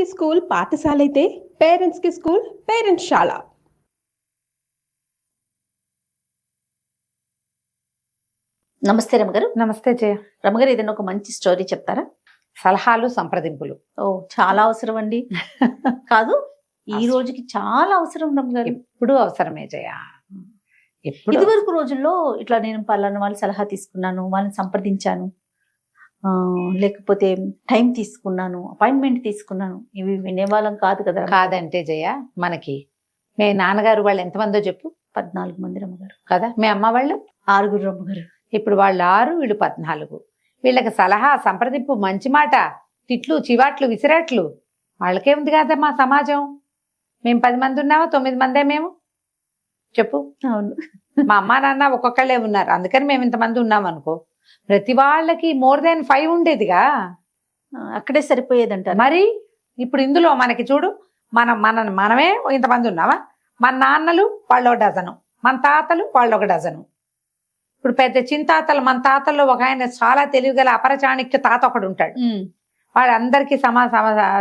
కి స్కూల్ పాఠశాల అయితే పేరెంట్స్ కి స్కూల్ పేరెంట్స్ శాల. నమస్తే రమగారు. నమస్తే జయ. రమగారు, ఏదైనా ఒక మంచి స్టోరీ చెప్తారా? సలహాలు సంప్రదింపులు చాలా అవసరం అండి. కాదు, ఈ రోజుకి చాలా అవసరం రమగారు. ఎప్పుడు అవసరమే జయ. ఎప్పుడు ఇదివరకు రోజుల్లో ఇట్లా నేను పలానా వాళ్ళ సలహా తీసుకున్నాను, వాళ్ళని సంప్రదించాను, లేకపోతే టైం తీసుకున్నాను, అపాయింట్మెంట్ తీసుకున్నాను, ఇవి వినేవాళ్ళం కాదు కదా. కాదంటే జయ, మనకి మీ నాన్నగారు వాళ్ళు ఎంతమందో చెప్పు? 14 మంది రమ్మగారు కదా. మీ అమ్మ వాళ్ళు 6 రమ్మగారు. ఇప్పుడు వాళ్ళు 6, వీళ్ళు 14. వీళ్ళకి సలహా సంప్రదింపు, మంచి మాట, తిట్లు, చివాట్లు, విసిరాట్లు వాళ్ళకే ఉంది కదా మా సమాజం. మేము 10 మంది ఉన్నామా? 9 మందే మేము చెప్పు. అవును, మా అమ్మ నాన్న ఒక్కొక్కళ్ళే ఉన్నారు, అందుకని మేము ఇంతమంది ఉన్నాం అనుకో. ప్రతి వాళ్ళకి మోర్ దాన్ 5 ఉండేదిగా, అక్కడే సరిపోయేదంట. మరి ఇప్పుడు ఇందులో మనకి చూడు, మనమే ఇంతమంది ఉన్నావా? మన నాన్నలు వాళ్ళు 1 డజను, మన తాతలు వాళ్ళు 1 డజను. ఇప్పుడు పెద్ద చింతాతలు, మన తాతల్లో ఒక ఆయన చాలా తెలివిగల అపరచాణిక్య తాత ఒకడు ఉంటాడు. వాళ్ళందరికీ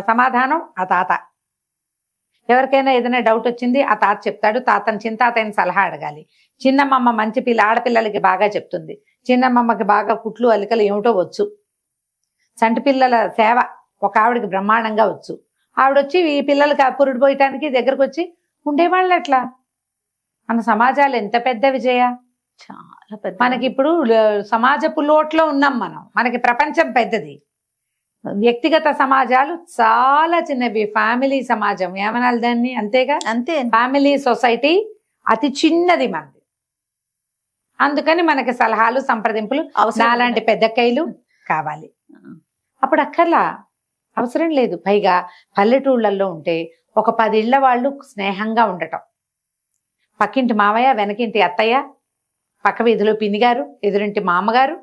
సమాధానం ఆ తాత. ఎవరికైనా ఏదైనా డౌట్ వచ్చింది ఆ తాత చెప్తాడు. చింతాతని సలహా అడగాలి. చిన్నమ్మమ్మ మంచి ఆడపిల్లలకి బాగా చెప్తుంది. చిన్నమ్మమ్మకి బాగా కుట్లు అలికలు ఏమిటో వచ్చు. చంటి పిల్లల సేవ ఒక ఆవిడకి బ్రహ్మాండంగా వచ్చు. ఆవిడొచ్చి ఈ పిల్లలకి పురుడు పోయటానికి దగ్గరకు వచ్చి ఉండేవాళ్ళు. అట్లా మన సమాజాలు ఎంత పెద్ద విజయ. చాలా పెద్ద. మనకి ఇప్పుడు సమాజపు లోట్లో ఉన్నాం మనం. మనకి ప్రపంచం పెద్దది, వ్యక్తిగత సమాజాలు చాలా చిన్నవి. ఫ్యామిలీ సమాజం ఏమనాలి దాన్ని, అంతేగా. అంతే, ఫ్యామిలీ సొసైటీ అతి చిన్నది మనది. అందుకని మనకి సలహాలు సంప్రదింపులు నాలాంటి పెద్దక్కయ్యలు కావాలి. అప్పుడు అక్కర్లా, అవసరం లేదు. పైగా పల్లెటూళ్ళల్లో ఉంటే ఒక 10 ఇళ్ల వాళ్ళు స్నేహంగా ఉండటం. పక్కింటి మావయ్య, వెనకింటి అత్తయ్య, పక్క వీధిలో పిన్నిగారు, ఎదురింటి మామగారు.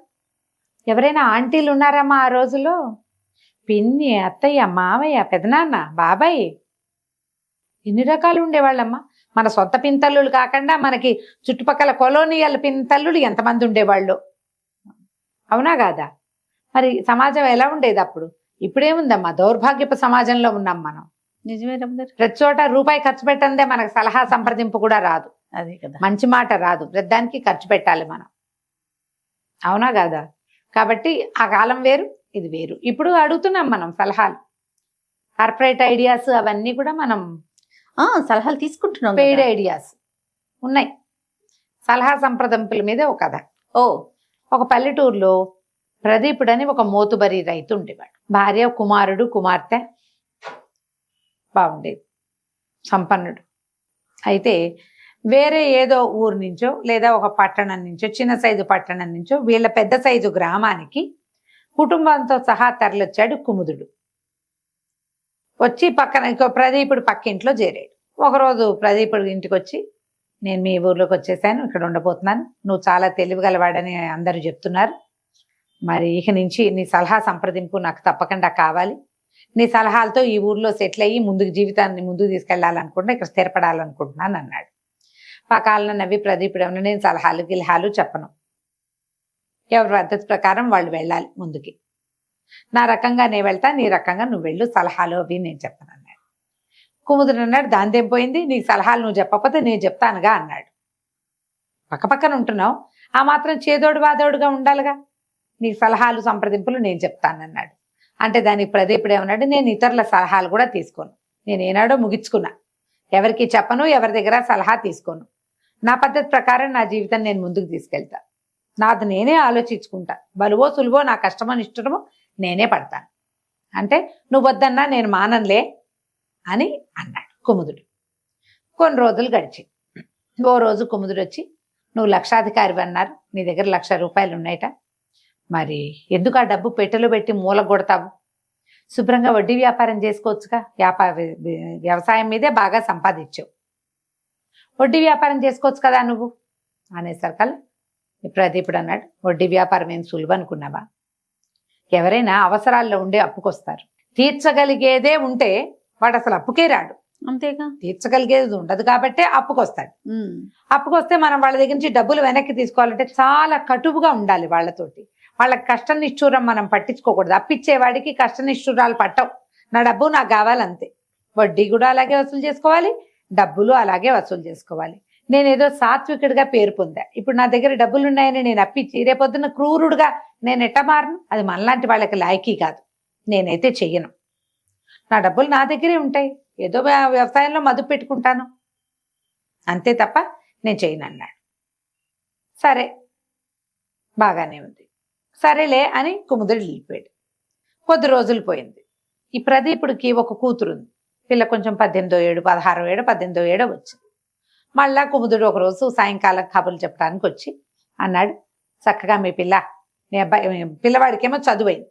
ఎవరైనా ఆంటీలు ఉన్నారమ్మా ఆ రోజుల్లో? పిన్ని, అత్తయ్య, మావయ్య, పెదనాన్న, బాబాయ్, ఎన్ని రకాలు ఉండేవాళ్ళమ్మా. మన సొంత పింతల్లులు కాకుండా మనకి చుట్టుపక్కల కొలోనియల్ పింతల్లులు ఎంతమంది ఉండేవాళ్ళు, అవునా కాదా? మరి సమాజం ఎలా ఉండేది అప్పుడు? ఇప్పుడేముందమ్మా, దౌర్భాగ్యపు సమాజంలో ఉన్నాం మనం. నిజమే రమగారు. ప్రతి చోట రూపాయి ఖర్చు పెట్టందే మనకు సలహా సంప్రదింపు కూడా రాదు. అదే కదా, మంచి మాట రాదు. ప్రతిదానికి ఖర్చు పెట్టాలి మనం, అవునా కాదా? కాబట్టి ఆ కాలం వేరు, ఇది వేరు. ఇప్పుడు అడుగుతున్నాం మనం సలహాలు, కార్పొరేట్ ఐడియాస్ అవన్నీ కూడా మనం సలహాలు తీసుకుంటున్నాం. పెయిడ్ ఐడియాస్ ఉన్నాయి. సలహా సంప్రదింపుల మీద ఒక కథ. ఒక పల్లెటూరులో ప్రదీపుడు అని ఒక మోతుబరి రైతు ఉండేవాడు. భార్య, కుమారుడు, కుమార్తె, బాగుండేది, సంపన్నుడు. అయితే వేరే ఏదో ఊరు నుంచో లేదా ఒక పట్టణం నుంచో, చిన్న సైజు పట్టణం నుంచో వీళ్ళ పెద్ద సైజు గ్రామానికి కుటుంబంతో సహా తరలొచ్చాడు కుముదుడు. వచ్చి పక్కన ప్రదీపుడు పక్కింట్లో చేరాడు. ఒకరోజు ప్రదీపుడు ఇంటికి వచ్చి, నేను మీ ఊర్లోకి వచ్చేసాను, ఇక్కడ ఉండబోతున్నాను, నువ్వు చాలా తెలివిగలవాడని అందరూ చెప్తున్నారు, మరి ఇక నుంచి నీ సలహా సంప్రదింపు నాకు తప్పకుండా కావాలి, నీ సలహాలతో ఈ ఊర్లో సెటిల్ అయ్యి జీవితాన్ని ముందుకు తీసుకెళ్లాలనుకుంటున్నా, ఇక్కడ స్థిరపడాలనుకుంటున్నాను అన్నాడు. పకాలన నవ్వి ప్రదీపుడు ఏమన్నా, నేను సలహాలు గిలహాలు చెప్పను, ఎవరి పద్ధతి ప్రకారం వాళ్ళు వెళ్ళాలి ముందుకి, నా రకంగా నేను వెళ్తా, నీ రకంగా నువ్వు వెళ్ళు, సలహాలు అవి నేను చెప్పను అన్నాడు. కుముదుడు అన్నాడు, దాందేం పోయింది, నీకు సలహాలు నువ్వు చెప్పకపోతే నేను చెప్తానుగా అన్నాడు. పక్కపక్కన ఉంటున్నావు, ఆ మాత్రం చేదోడు వాదోడుగా ఉండాలిగా, నీకు సలహాలు సంప్రదింపులు నేను చెప్తానన్నాడు. అంటే దానికి ప్రదీపుడు ఏమన్నాడు, నేను ఇతరుల సలహాలు కూడా తీసుకోను, నేను ఏనాడో ముగించుకున్నా, ఎవరికి చెప్పను, ఎవరి దగ్గర సలహా తీసుకోను, నా పద్ధతి ప్రకారం నా జీవితం నేను ముందుకు తీసుకెళ్తా, నాది నేనే ఆలోచించుకుంటా, బలువో సులువో, నా కష్టమో నిష్ఠురమో నేనే పడతాను, అంటే నువ్వు వద్దన్నా నేను మాననులే అని అన్నాడు కుముదుడు. కొన్ని రోజులు గడిచి ఓ రోజు కుముదుడు వచ్చి, నువ్వు లక్షాధికారి అన్నారు, నీ దగ్గర 1,00,000 రూపాయలు ఉన్నాయట, మరి ఎందుకు ఆ డబ్బు పెట్టెలో పెట్టి మూల కొడతావు, శుభ్రంగా వడ్డీ వ్యాపారం చేసుకోవచ్చుగా, వ్యవసాయం మీదే బాగా సంపాదించావు, వడ్డీ వ్యాపారం చేసుకోవచ్చు కదా నువ్వు అనేసరికల్లా ప్రదీపుడు అన్నాడు, వడ్డీ వ్యాపారం ఏం సులువు అనుకున్నావా, ఎవరైనా అవసరాల్లో ఉండే అప్పుకొస్తారు, తీర్చగలిగేదే ఉంటే వాడు అసలు అప్పుకే రాడు, అంతేగా, తీర్చగలిగేది ఉండదు కాబట్టే అప్పుకొస్తాడు. అప్పుకొస్తే మనం వాళ్ళ దగ్గర నుంచి డబ్బులు వెనక్కి తీసుకోవాలంటే చాలా కటువుగా ఉండాలి వాళ్ళతోటి. వాళ్ళకి కష్ట నిష్ఠూరం మనం పట్టించుకోకూడదు. అప్పిచ్చేవాడికి కష్ట నిష్ఠూరాలు పట్టవు, నా డబ్బు నాకు కావాలంతే. వడ్డీ కూడా అలాగే వసూలు చేసుకోవాలి, డబ్బులు అలాగే వసూలు చేసుకోవాలి. నేను ఏదో సాత్వికుడిగా పేరు పొందా. ఇప్పుడు నా దగ్గర డబ్బులు ఉన్నాయని నేను అప్పించి రేపొద్దున క్రూరుడుగా నేను ఎట్ట మారను? అది మనలాంటి వాళ్ళకి లాయకీ కాదు. నేనైతే చెయ్యను. నా డబ్బులు నా దగ్గరే ఉంటాయి, ఏదో వ్యవసాయంలో మదుపు పెట్టుకుంటాను అంతే తప్ప నేను చేయను అన్నాడు. సరే బాగానే ఉంది, సరేలే అని కుముదుడు వెళ్ళిపోయాడు. కొద్ది రోజులు పోయింది. ఈ ప్రదీపుడికి ఒక కూతురు ఉంది. పిల్ల కొంచెం 18వ ఏడు 16వ ఏడు 18వ ఏడో వచ్చింది. మళ్ళా కుముదుడు ఒకరోజు సాయంకాలం కబుర్లు చెప్పడానికి వచ్చి అన్నాడు, చక్కగా మీ పిల్లవాడికేమో చదువైంది,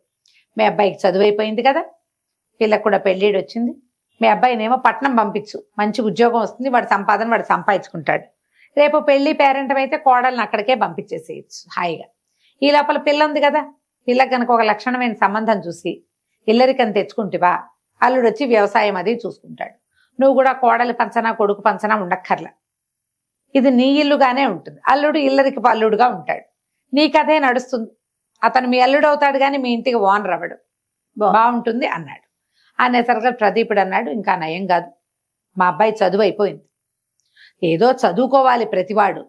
మీ అబ్బాయికి చదువు అయిపోయింది కదా, పిల్లకు కూడా పెళ్ళిడు వచ్చింది, మీ అబ్బాయినేమో పట్నం పంపించు, మంచి ఉద్యోగం వస్తుంది, వాడి సంపాదన వాడు సంపాదించుకుంటాడు. రేపు పెళ్లి పేరెంటం అయితే కోడల్ని అక్కడికే పంపించేసేయచ్చు హాయిగా. ఈ లోపల పిల్ల ఉంది కదా, పిల్లకి కనుక ఒక లక్షణమైన సంబంధం చూసి ఇల్లరికని తెచ్చుకుంటేవా అల్లుడు వచ్చి వ్యవసాయం అది చూసుకుంటాడు. నువ్వు కూడా కోడలి పంచనా కొడుకు పంచనా ఉండక్కర్లా, ఇది నీ ఇల్లుగానే ఉంటుంది. అల్లుడు ఇల్లరికి అల్లుడుగా ఉంటాడు, నీ కథే నడుస్తుంది. అతను మీ అల్లుడు అవుతాడు కానీ మీ ఇంటికి ఓనర్ అవ్వడు, బాగుంటుంది అన్నాడు. అనేసరికి ప్రదీపుడు అన్నాడు, ఇంకా నయం కాదు, మా అబ్బాయి చదువు అయిపోయింది, ఏదో చదువుకోవాలి ప్రతివాడు,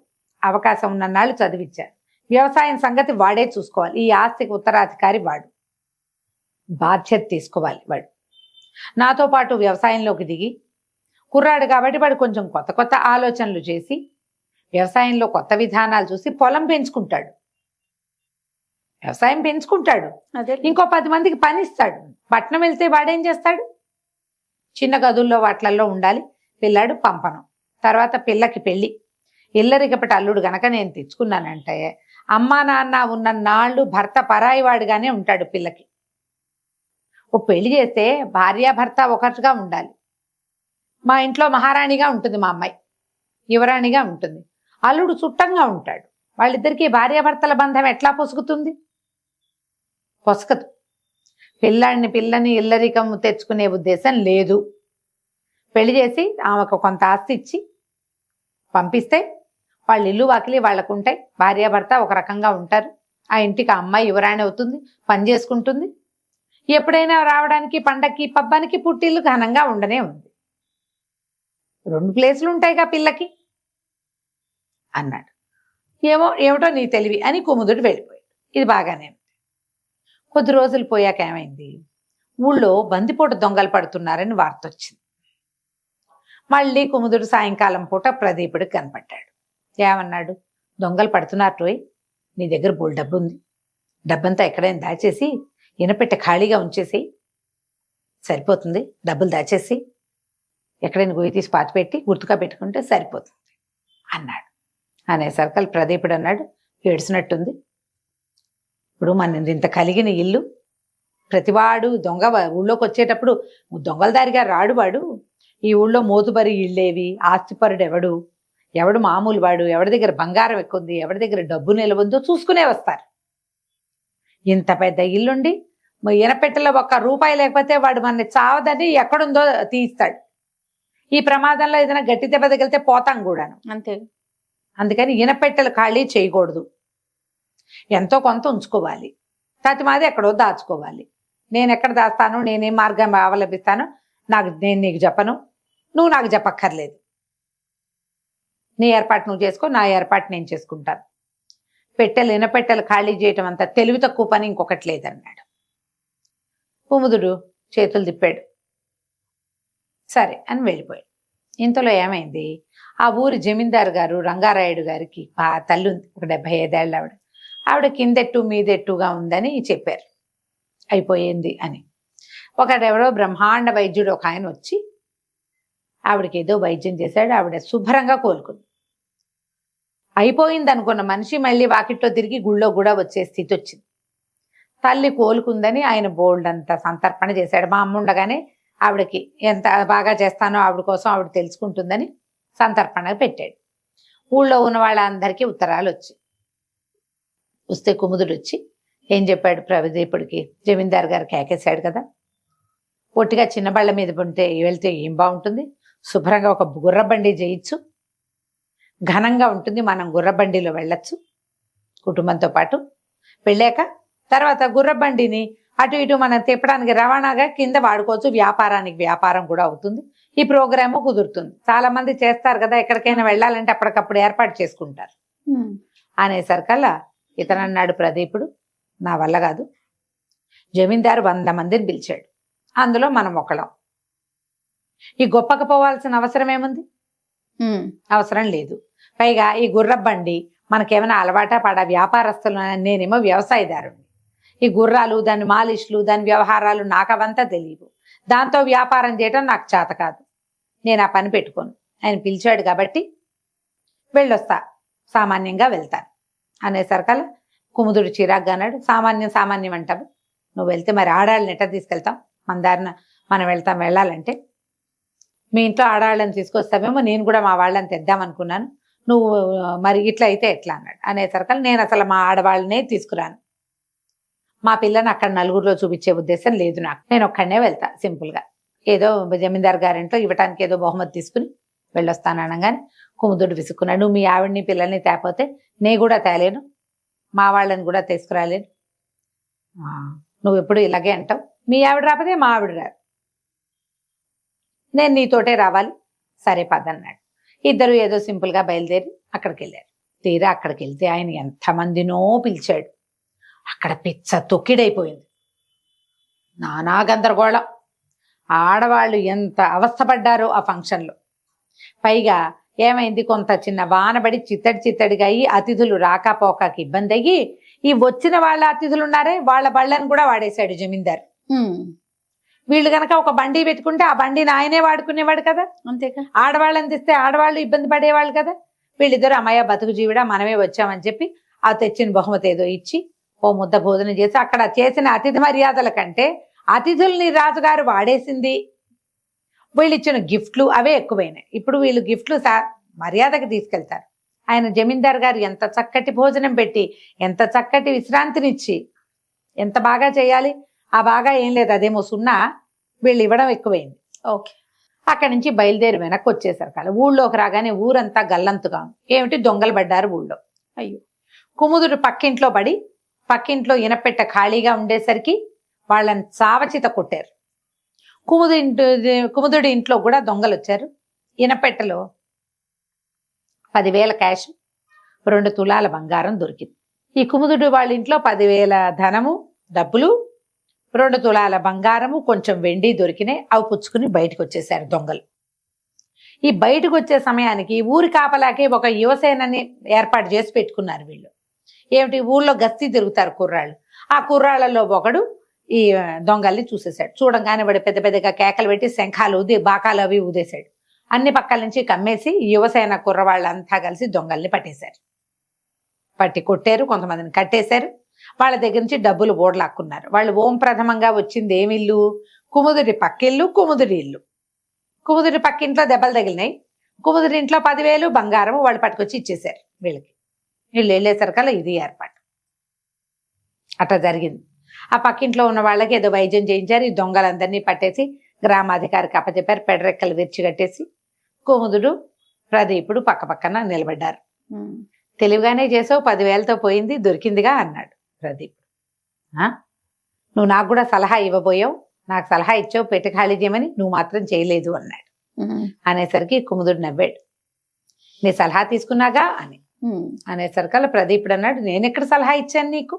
అవకాశం ఉన్నన్నాళ్ళు చదివించారు, వ్యవసాయం సంగతి వాడే చూసుకోవాలి, ఈ ఆస్తికి ఉత్తరాధికారి వాడు, బాధ్యత తీసుకోవాలి వాడు. నాతో పాటు వ్యవసాయంలోకి దిగి కుర్రాడు కాబట్టి వాడు కొంచెం కొత్త కొత్త ఆలోచనలు చేసి వ్యవసాయంలో కొత్త విధానాలు చూసి పొలం పెంచుకుంటాడు, వ్యవసాయం పెంచుకుంటాడు, అదే ఇంకో 10 మందికి పని ఇస్తాడు. పట్నం వెళ్తే వాడేం చేస్తాడు? చిన్న గదుల్లో వాట్లల్లో ఉండాలి, పిల్లాడు పంపను. తర్వాత పిల్లకి పెళ్ళి, ఇల్లరికపటి అల్లుడు గనక నేను తెచ్చుకున్నానంటే అమ్మా నాన్న ఉన్న నాళ్ళు భర్త పరాయి వాడుగానే ఉంటాడు పిల్లకి. ఓ పెళ్లి చేస్తే భార్యాభర్త ఒకటిగా ఉండాలి. మా ఇంట్లో మహారాణిగా ఉంటుంది మా అమ్మాయి, యువరాణిగా ఉంటుంది, అల్లుడు చుట్టంగా ఉంటాడు. వాళ్ళిద్దరికీ భార్యాభర్తల బంధం ఎట్లా పొసుగుతుంది? పొసగదు. పిల్లని ఇల్లరికం తెచ్చుకునే ఉద్దేశం లేదు. పెళ్లి చేసి ఆమెకు కొంత ఆస్తి ఇచ్చి పంపిస్తే వాళ్ళ ఇల్లు వాకిలి వాళ్ళకు ఉంటాయి, భార్యాభర్త ఒక రకంగా ఉంటారు, ఆ ఇంటికి ఆ అమ్మాయి యువరాణి అవుతుంది, పని చేసుకుంటుంది, ఎప్పుడైనా రావడానికి పండక్కి పబ్బానికి పుట్టిల్లు ఘనంగా ఉండనే ఉంది, 2 ప్లేసులు ఉంటాయిగా పిల్లకి అన్నాడు. ఏమిటో నీ తెలివి అని కుముదుడు వెళ్ళిపోయాడు. ఇది బాగానే ఉంది. కొద్ది రోజులు పోయాక ఏమైంది, ఊళ్ళో బందిపోటు దొంగలు పడుతున్నారని వార్త వచ్చింది. మళ్ళీ కుముదుడు సాయంకాలం పూట ప్రదీపుడికి కనపడ్డాడు. ఏమన్నాడు, దొంగలు పడుతున్నట్టు, నీ దగ్గర బోల్ డబ్బు ఉంది, డబ్బంతా ఎక్కడైనా దాచేసి ఇనపెట్టె ఖాళీగా ఉంచేసి సరిపోతుంది, డబ్బులు దాచేసి ఎక్కడైనా గొయ్యి తీసి పాతిపెట్టి గుర్తుగా పెట్టుకుంటే సరిపోతుంది అన్నాడు. అనేసరికి ప్రదీపుడు అన్నాడు, ఏడ్చినట్టుంది, ఇప్పుడు మన ఇంత కలిగిన ఇల్లు, ప్రతివాడు దొంగ ఊళ్ళోకి వచ్చేటప్పుడు దొంగల దారిగా రాడు వాడు, ఈ ఊళ్ళో మోతుబరి ఇళ్ళేవి, ఆస్తిపరుడు ఎవడు మామూలు వాడు, ఎవరి దగ్గర బంగారం ఎక్కుంది, ఎవరి దగ్గర డబ్బు నిలవద్దో చూసుకునే వస్తారు. ఇంత పెద్ద ఇల్లుండి ఇనపెట్టెలో 1 రూపాయి లేకపోతే వాడు మన చావదని ఎక్కడుందో తీస్తాడు. ఈ ప్రమాదంలో ఏదైనా గట్టి దెబ్బ తగిలితే పోతాం కూడాను, అంతే. అందుకని ఇనపెట్టెలు ఖాళీ చేయకూడదు, ఎంతో కొంత ఉంచుకోవాలి, తతిమాది ఎక్కడో దాచుకోవాలి. నేను ఎక్కడ దాస్తాను, నేనేం మార్గం అవలంబిస్తాను నేను నీకు చెప్పను, నువ్వు నాకు చెప్పక్కర్లేదు, నీ ఏర్పాటు నువ్వు చేసుకో, నా ఏర్పాటు నేను చేసుకుంటాను. ఇనపెట్టెలు ఖాళీ చేయటం అంత తెలివి తక్కువ పని ఇంకొకటి లేదన్నాడు. కుముదుడు చేతులు తిప్పాడు, సరే అని వెళ్ళిపోయాడు. ఇంతలో ఏమైంది, ఆ ఊరి జమీందారు గారు రంగారాయుడు గారికి తల్లి ఉంది, ఒక 75 ఏళ్ళ ఆవిడ కిందెట్టు మీదెట్టుగా ఉందని చెప్పారు, అయిపోయింది అని. ఒకడెవడో బ్రహ్మాండ వైద్యుడు ఒక ఆయన వచ్చి ఆవిడకి ఏదో వైద్యం చేశాడు, ఆవిడ శుభ్రంగా కోలుకుంది. అయిపోయింది అనుకున్న మనిషి మళ్ళీ వాకిట్లో తిరిగి గుళ్ళో కూడా వచ్చే స్థితి వచ్చింది. తల్లి కోలుకుందని ఆయన బోల్డ్ అంత సంతర్పణ చేశాడు. మా అమ్మ ఉండగానే ఆవిడకి ఎంత బాగా చేస్తానో ఆవిడ కోసం ఆవిడ తెలుసుకుంటుందని సంతర్పణ పెట్టాడు. ఊళ్ళో ఉన్న వాళ్ళందరికీ ఉత్తరాలు వస్తే కుముదుడు వచ్చి ఏం చెప్పాడు, ప్రదీపుడికి జమీందారు గారు కేకేశాడు కదా, పొట్టిగా చిన్న బళ్ళ మీద వెళ్తే ఏం బాగుంటుంది, శుభ్రంగా ఒక గుర్రబండి చేయొచ్చు, ఘనంగా ఉంటుంది, మనం గుర్రబండిలో వెళ్ళొచ్చు కుటుంబంతో పాటు. వెళ్ళాక తర్వాత గుర్రబండిని అటు ఇటు మనం తిప్పడానికి రవాణాగా కింద వాడుకోవచ్చు, వ్యాపారానికి వ్యాపారం కూడా అవుతుంది, ఈ ప్రోగ్రాము కుదురుతుంది. చాలా మంది చేస్తారు కదా, ఎక్కడికైనా వెళ్ళాలంటే అప్పటికప్పుడు ఏర్పాటు చేసుకుంటారు. అనేసరికల్లా ఇతను అన్నాడు ప్రదీపుడు, నా వల్ల కాదు, జమీందారు 100 మందిని పిలిచాడు, అందులో మనం ఒకళ్ళం. ఈ గొప్పకపోవాల్సిన అవసరం ఏముంది? అవసరం లేదు. పైగా ఈ గుర్రబండి మనకేమైనా అలవాటా పడ వ్యాపారస్తులు, నేనేమో వ్యవసాయదారుని. ఈ గుర్రాలు, దాని మాలిష్లు, దాని వ్యవహారాలు నాకు అవంతా తెలియవు. దాంతో వ్యాపారం చేయడం నాకు చేత కాదు, నేను ఆ పని పెట్టుకోను. ఆయన పిలిచాడు కాబట్టి వెళ్ళొస్తా, సామాన్యంగా వెళ్తాను అనేసరికల్లా కుముదుడు చిరాగ్గా అన్నాడు, సామాన్యం అంటావు, నువ్వు వెళ్తే మరి ఆడాళ్ళని ఎట్లా తీసుకెళ్తాం? మన దారిన మనం వెళ్ళాలంటే మీ ఇంట్లో ఆడవాళ్ళని తీసుకొస్తామేమో, నేను కూడా మా వాళ్ళని తెద్దామనుకున్నాను, నువ్వు మరి ఇట్లా అయితే ఎట్లా అన్నాడు. అనేసరికల్లా నేను అసలు మా ఆడవాళ్ళనే తీసుకురాను, మా పిల్లని అక్కడ నలుగురిలో చూపించే ఉద్దేశం లేదు నాకు, నేను ఒక్కడనే వెళ్తా సింపుల్గా, ఏదో జమీందార్ గారింట్లో ఇవ్వటానికి ఏదో బహుమతి తీసుకుని వెళ్ళొస్తాను అనగానే కుముదుడు విసుక్కున్నాడు, నువ్వు మీ ఆవిడ్ని పిల్లల్ని తేపోతే నేను కూడా తేలేను, మా వాళ్ళని కూడా తీసుకురాలేను, నువ్వు ఎప్పుడు ఇలాగే అంటావు, మీ ఆవిడ రాకపోతే మా ఆవిడ రాదు, నేను నీతోటే రావాలి, సరే పదన్నాడు. ఇద్దరు ఏదో సింపుల్గా బయలుదేరి అక్కడికి వెళ్ళారు. తీరా అక్కడికి వెళ్తే ఆయన ఎంతమందినో పిలిచాడు. అక్కడ పిచ్చ తొక్కిడైపోయింది, నానా గందరగోళం, ఆడవాళ్ళు ఎంత అవస్థపడ్డారో ఆ ఫంక్షన్లో. పైగా ఏమైంది, కొంత చిన్న వానబడి చిత్తడిగా అయ్యి అతిథులు రాకపోకకి ఇబ్బంది అయ్యి ఈ వచ్చిన వాళ్ళ అతిథులు ఉన్నారే వాళ్ళ బళ్ళని కూడా వాడేశాడు జమీందారు. వీళ్ళు గనక ఒక బండి పెట్టుకుంటే ఆ బండిని ఆయనే వాడుకునేవాడు కదా, అంతేగా. ఆడవాళ్ళని తెస్తే ఆడవాళ్ళు ఇబ్బంది పడేవాళ్ళు కదా. వీళ్ళిద్దరు అమ్మయ్య బతుకు జీవిడా మనమే వచ్చామని చెప్పి ఆ తెచ్చిన బహుమతి ఏదో ఇచ్చి ఓ ముద్ద భోజనం చేసి అక్కడ చేసిన అతిథి మర్యాదల కంటే అతిథుల్ని రాజుగారు వాడేసింది, వీళ్ళు ఇచ్చిన గిఫ్ట్లు అవే ఎక్కువైనాయి. ఇప్పుడు వీళ్ళు గిఫ్ట్లు మర్యాదకి తీసుకెళ్తారు. ఆయన జమీందార్ గారు ఎంత చక్కటి భోజనం పెట్టి ఎంత చక్కటి విశ్రాంతినిచ్చి ఎంత బాగా చేయాలి, ఆ బాగా ఏం లేదు, అదేమో సున్నా, వీళ్ళు ఇవ్వడం ఎక్కువైంది. ఓకే. అక్కడి నుంచి బయలుదేరి వెనక్కి వచ్చేసారు కదా. ఊళ్ళోకి రాగానే ఊరంతా గల్లంతుగా ఏమిటి, దొంగలు పడ్డారు ఊళ్ళో. అయ్యో, కుముదుడు పక్కింట్లో పడి పక్కింట్లో ఇనపెట్ట ఖాళీగా ఉండేసరికి వాళ్ళని చావచిత కొట్టారు. కుముదుడి ఇంట్లో కూడా దొంగలు వచ్చారు. ఇనపెట్టలో 10,000 క్యాష్, 2 తులాల బంగారం దొరికింది. ఈ కుముదుడు వాళ్ళ ఇంట్లో 10,000 ధనము డబ్బులు, 2 తులాల బంగారము, కొంచెం వెండి దొరికినాయి. అవి పుచ్చుకుని బయటకు వచ్చేసారు దొంగలు. ఈ బయటకు వచ్చే సమయానికి ఊరి కాపలాకి ఒక యువసేనని ఏర్పాటు చేసి పెట్టుకున్నారు వీళ్ళు. ఏమిటి, ఊళ్ళో గస్తీ తిరుగుతారు కుర్రాళ్ళు. ఆ కుర్రాళ్ళలో ఒకడు ఈ దొంగల్ని చూసేశాడు. చూడంగానే వాడు పెద్ద పెద్దగా కేకలు పెట్టి శంఖాలు ఊది బాకాలు అవి ఊదేశాడు. అన్ని పక్కల నుంచి కమ్మేసి యువసేన కుర్రవాళ్ళంతా కలిసి దొంగల్ని పట్టేశారు. పట్టి కొట్టారు, కొంతమందిని కట్టేశారు. వాళ్ళ దగ్గర నుంచి డబ్బులు ఓడలాక్కున్నారు. వాళ్ళు ఓం ప్రథమంగా వచ్చింది ఏమిల్లు, కుముదుడి పక్కిల్లు, కుముదుడి ఇల్లు. కుముదుడి పక్కింట్లో దెబ్బలు తగిలినాయి. కుముదుడి ఇంట్లో 10,000 బంగారము వాళ్ళు పట్టుకొచ్చి ఇచ్చేశారు వీళ్ళకి. వీళ్ళు వెళ్ళేసరికల్లా ఇది ఏర్పాటు అట్లా జరిగింది. ఆ పక్కింట్లో ఉన్న వాళ్ళకి ఏదో వైద్యం చేయించారు. ఈ దొంగలందరినీ పట్టేసి గ్రామాధికారికి అప్పచెప్పారు. పెడరెక్కలు విరిచి కట్టేసి కుముదుడు ప్రదీపుడు పక్క పక్కన నిలబడ్డారు. తెలివిగానే చేసావు, 10,000తో పోయింది, దొరికిందిగా అన్నాడు ప్రదీప్. నువ్వు నాకు కూడా సలహా ఇవ్వబోయావు, నాకు సలహా ఇచ్చావు పెట్టి ఖాళీ చేయమని, నువ్వు మాత్రం చేయలేదు అన్నాడు. అనేసరికి కుముదుడు నవ్వాడు. నీ సలహా తీసుకున్నాగా అని అనేసరికల్లా ప్రదీపుడు అన్నాడు, నేను ఎక్కడ సలహా ఇచ్చాను నీకు,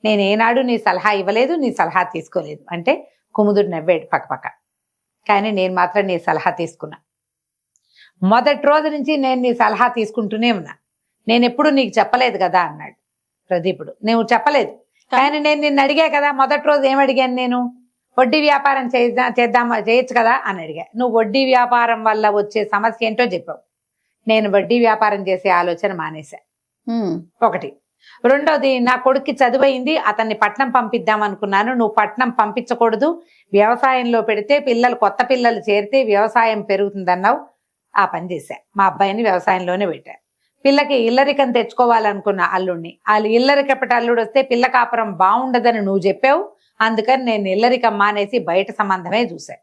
నేనేనాడు నీ సలహా ఇవ్వలేదు, నీ సలహా తీసుకోలేదు అంటే కుముదుడు నవ్వాడు పక్కపక్క. కానీ నేను మాత్రం నీ సలహా తీసుకున్నా. మొదటి రోజు నుంచి నేను నీ సలహా తీసుకుంటూనే ఉన్నా, నేను ఎప్పుడు నీకు చెప్పలేదు కదా అన్నాడు ప్రదీపుడు. నువ్వు చెప్పలేదు, కానీ నేను నిన్ను అడిగా కదా. మొదటి రోజు ఏం అడిగాను నేను, వడ్డీ వ్యాపారం చేయొచ్చు కదా అని అడిగా. నువ్వు వడ్డీ వ్యాపారం వల్ల వచ్చే సమస్య ఏంటో చెప్పావు. నేను వడ్డీ వ్యాపారం చేసే ఆలోచన మానేశా. ఒకటి. రెండోది, నా కొడుక్కి చదువైంది, అతన్ని పట్నం పంపిద్దాం అనుకున్నాను. నువ్వు పట్నం పంపించకూడదు, వ్యవసాయంలో పెడితే కొత్త పిల్లలు చేరితే వ్యవసాయం పెరుగుతుందన్నావు. ఆ పని చేశా. మా అబ్బాయిని వ్యవసాయంలోనే పెట్టా. పిల్లకి ఇల్లరికం తెచ్చుకోవాలనుకున్న అల్లుడిని, వాళ్ళు ఇల్లరికపటి అల్లుడు వస్తే పిల్ల కాపురం బాగుండదని నువ్వు చెప్పావు. అందుకని నేను ఇల్లరికం మానేసి బయట సంబంధమే చూశా.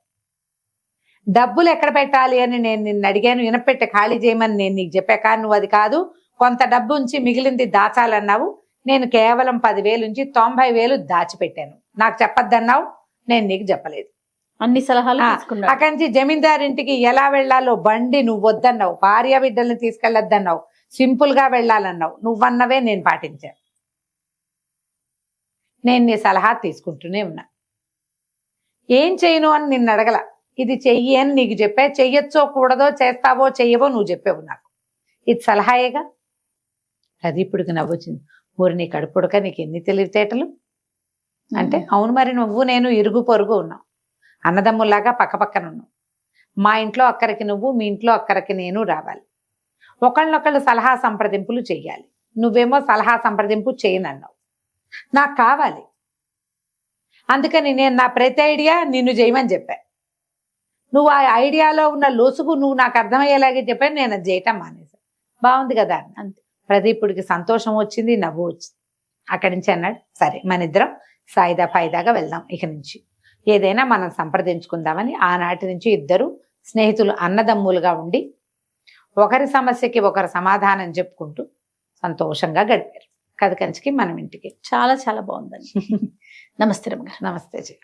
డబ్బులు ఎక్కడ పెట్టాలి అని నేను నిన్ను అడిగాను, ఇనపెట్టె ఖాళీ చేయమని నేను నీకు చెప్పాక నువ్వు అది కాదు, కొంత డబ్బు ఉంచి మిగిలింది దాచాలన్నావు. నేను కేవలం 10,000 నుంచి 90,000 దాచిపెట్టాను. నాకు చెప్పొద్దన్నావు, నేను నీకు చెప్పలేదు. అన్ని సలహాలు ఆ, తీసుకున్నాడు. అక్కడి నుంచి జమీందారింటికి ఎలా వెళ్ళాలో బండి నువ్వు వద్దన్నావు, భార్య బిడ్డల్ని తీసుకెళ్ళొద్దన్నావు, సింపుల్ గా వెళ్ళాలన్నావు. నువ్వన్నవే నేను పాటించాను. నేను నీ సలహా తీసుకుంటూనే ఉన్నా. ఏం చేయను అని నిన్ను అడగల. ఇది చెయ్యి అని నీకు చెప్పా. చెయ్యొచ్చో కూడదో, చేస్తావో చెయ్యవో నువ్వు చెప్పావు నాకు. ఇది సలహాయేగా. అది ఇప్పుడుకి నవ్వొచ్చింది. ఊరి నీ కడుపుడక నీకు ఎన్ని తెలివితేటలు అంటే, అవును మరి నువ్వు నేను ఇరుగు పొరుగు ఉన్నావు, అన్నదమ్ముల్లాగా పక్క పక్కన ఉన్నావు. మా ఇంట్లో అక్కడికి నువ్వు, మీ ఇంట్లో అక్కడికి నేను రావాలి. ఒకళ్ళనొకళ్ళు సలహా సంప్రదింపులు చెయ్యాలి. నువ్వేమో సలహా సంప్రదింపు చేయనన్నావు. నాకు కావాలి. అందుకని నేను నా ప్రతి ఐడియా నిన్ను చేయమని చెప్పా. నువ్వు ఆ ఐడియాలో ఉన్న లోసుకు నువ్వు నాకు అర్థమయ్యేలాగే చెప్పాను. నేను అది చేయటం మానేశాను. బాగుంది కదా అంతే. ప్రదీపుడికి సంతోషం వచ్చింది, నవ్వు వచ్చింది. అక్కడి నుంచి అన్నాడు, సరే మన ఇద్దరం సాయిదా ఫాయిదాగా వెళ్దాం, ఇక నుంచి ఏదైనా మనం సంప్రదించుకుందామని. ఆనాటి నుంచి ఇద్దరు స్నేహితులు అన్నదమ్ములుగా ఉండి ఒకరి సమస్యకి ఒకరు సమాధానం చెప్పుకుంటూ సంతోషంగా గడిపారు. కథ కంచికి మనం ఇంటికి. చాలా చాలా బాగుందండి. నమస్తే రమ్య గారు. నమస్తే జయ.